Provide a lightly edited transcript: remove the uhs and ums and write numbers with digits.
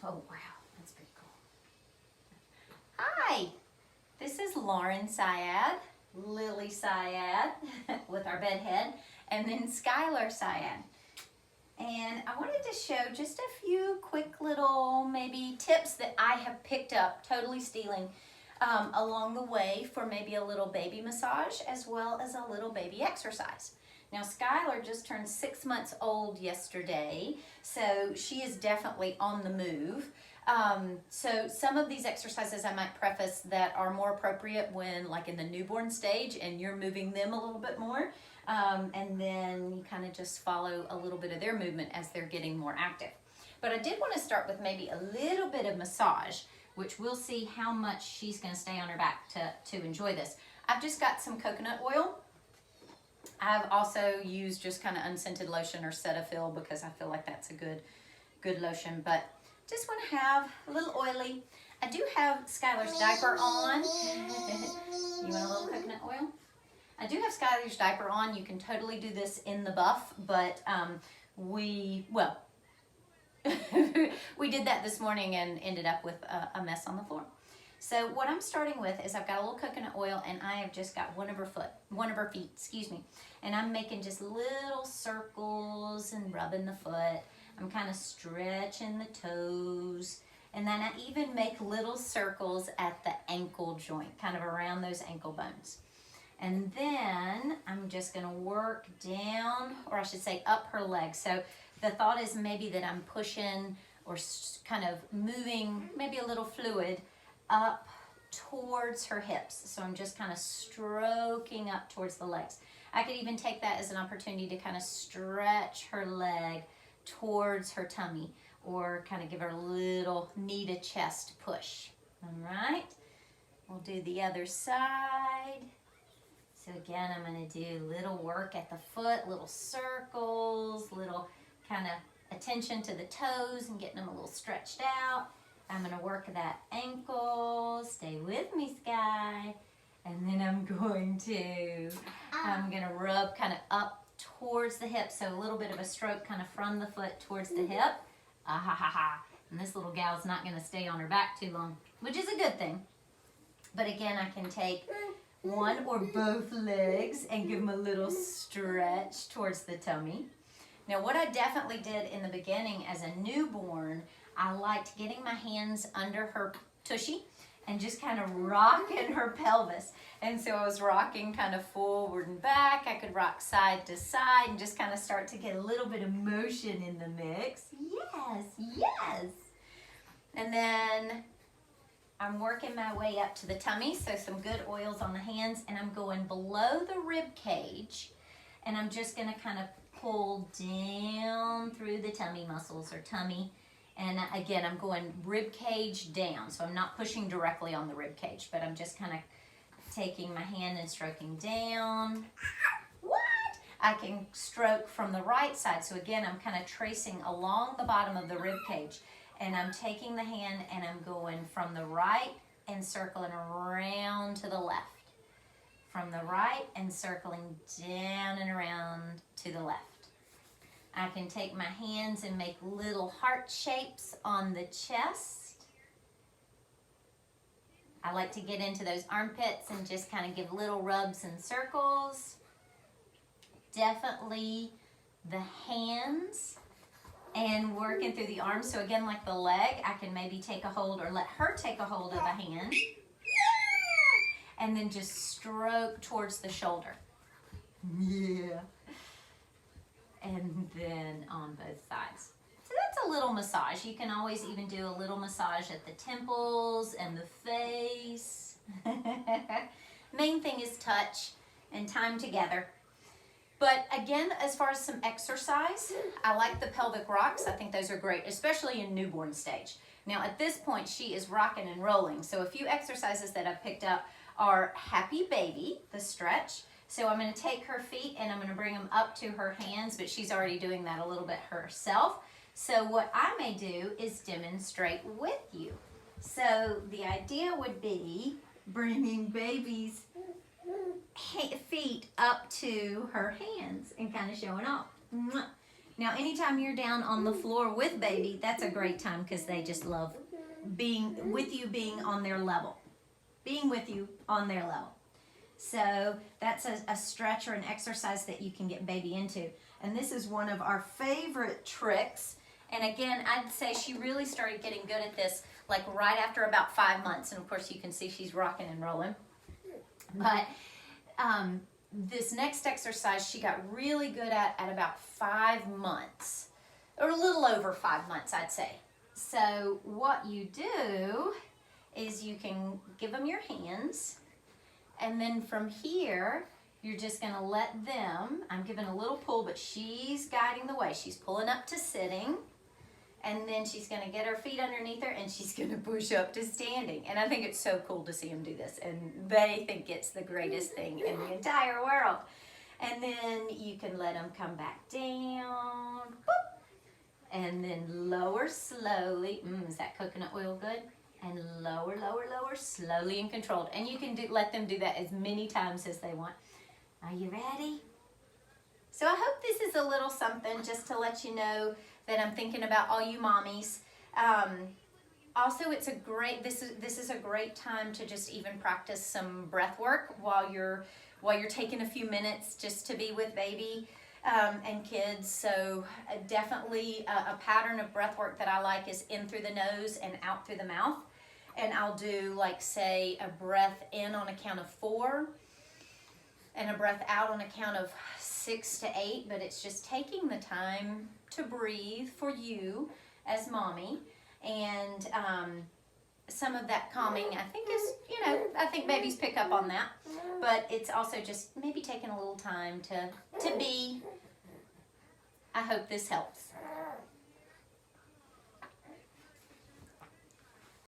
Oh, wow, that's pretty cool. Hi, this is Lauren Syed, Lily Syed with our bed head, and then Skylar Syed. And I wanted to show just a few quick little maybe tips that I have picked up, totally stealing, along the way for maybe a little baby massage as well as a little baby exercise. Now Skylar just turned 6 months old yesterday, so she is definitely on the move. So some of these exercises I might preface that are more appropriate when like in the newborn stage and you're moving them a little bit more. And then you kind of just follow a little bit of their movement as they're getting more active. But I did want to start with maybe a little bit of massage, which we'll see how much she's going to stay on her back to enjoy this. I've just got some coconut oil. I've also used just kind of unscented lotion or Cetaphil because I feel like that's a good lotion, but just want to have a little oily. I do have Skylar's diaper on. You want a little coconut oil? I do have Skylar's diaper on. You can totally do this in the buff, but we did that this morning and ended up with a mess on the floor. So what I'm starting with is I've got a little coconut oil and I have just got one of her feet, excuse me. And I'm making just little circles and rubbing the foot. I'm kind of stretching the toes. And then I even make little circles at the ankle joint, kind of around those ankle bones. And then I'm just gonna work down, or I should say up her leg. So the thought is maybe that I'm pushing or kind of moving maybe a little fluid up towards her hips. So I'm just kind of stroking up towards the legs. I could even take that as an opportunity to kind of stretch her leg towards her tummy or kind of give her a little knee to chest push. All right, we'll do the other side. So again, I'm going to do little work at the foot, little circles, little kind of attention to the toes and getting them a little stretched out. I'm going to work that ankle. Stay with me, Sky. And then I'm going to rub kind of up towards the hip. So a little bit of a stroke kind of from the foot towards the hip. Ah ha ha ha. And this little gal's not going to stay on her back too long, which is a good thing. But again, I can take one or both legs and give them a little stretch towards the tummy. Now what I definitely did in the beginning as a newborn, I liked getting my hands under her tushy and just kind of rocking her pelvis. And so I was rocking kind of forward and back. I could rock side to side and just kind of start to get a little bit of motion in the mix. Yes, yes. And then I'm working my way up to the tummy, so some good oils on the hands, and I'm going below the rib cage, and I'm just gonna kind of pull down through the tummy muscles or tummy. And again, I'm going rib cage down, so I'm not pushing directly on the rib cage, but I'm just kind of taking my hand and stroking down. What? I can stroke from the right side, so again, I'm kind of tracing along the bottom of the rib cage, and I'm taking the hand and I'm going from the right and circling around to the left. From the right and circling down and around to the left. I can take my hands and make little heart shapes on the chest. I like to get into those armpits and just kind of give little rubs and circles. Definitely the hands and working through the arms. So again, like the leg, I can maybe take a hold or let her take a hold of a hand. And then just stroke towards the shoulder. Yeah. And then on both sides. So that's a little massage. You can always even do a little massage at the temples and the face. Main thing is touch and time together. But again, as far as some exercise, I like the pelvic rocks. I think those are great, especially in newborn stage. Now at this point, she is rocking and rolling. So a few exercises that I've picked up are Happy Baby, the stretch. So I'm going to take her feet and I'm going to bring them up to her hands, but she's already doing that a little bit herself. So what I may do is demonstrate with you. So the idea would be bringing baby's feet up to her hands and kind of showing off. Now, anytime you're down on the floor with baby, that's a great time because they just love being with you, being on their level. Being with you on their level. So that's a stretch or an exercise that you can get baby into. And this is one of our favorite tricks. And again, I'd say she really started getting good at this like right after about 5 months. And of course you can see she's rocking and rolling. But this next exercise she got really good at about 5 months. Or a little over 5 months, I'd say. So what you do is you can give them your hands. And then from here, you're just going to let them, I'm giving a little pull, but she's guiding the way. She's pulling up to sitting, and then she's going to get her feet underneath her, and she's going to push up to standing. And I think it's so cool to see them do this, and they think it's the greatest thing in the entire world. And then you can let them come back down, boop, and then lower slowly. Is that coconut oil good? And lower, lower, lower, slowly and controlled. And you can let them do that as many times as they want. Are you ready? So I hope this is a little something just to let you know that I'm thinking about all you mommies. Also, it's a great, this is a great time to just even practice some breath work while you're taking a few minutes just to be with baby and kids. So definitely a pattern of breath work that I like is in through the nose and out through the mouth. And I'll do, like, say, a breath in on a count of 4 and a breath out on a count of 6 to 8. But it's just taking the time to breathe for you as mommy. And some of that calming, I think, is, I think babies pick up on that. But it's also just maybe taking a little time to be. I hope this helps.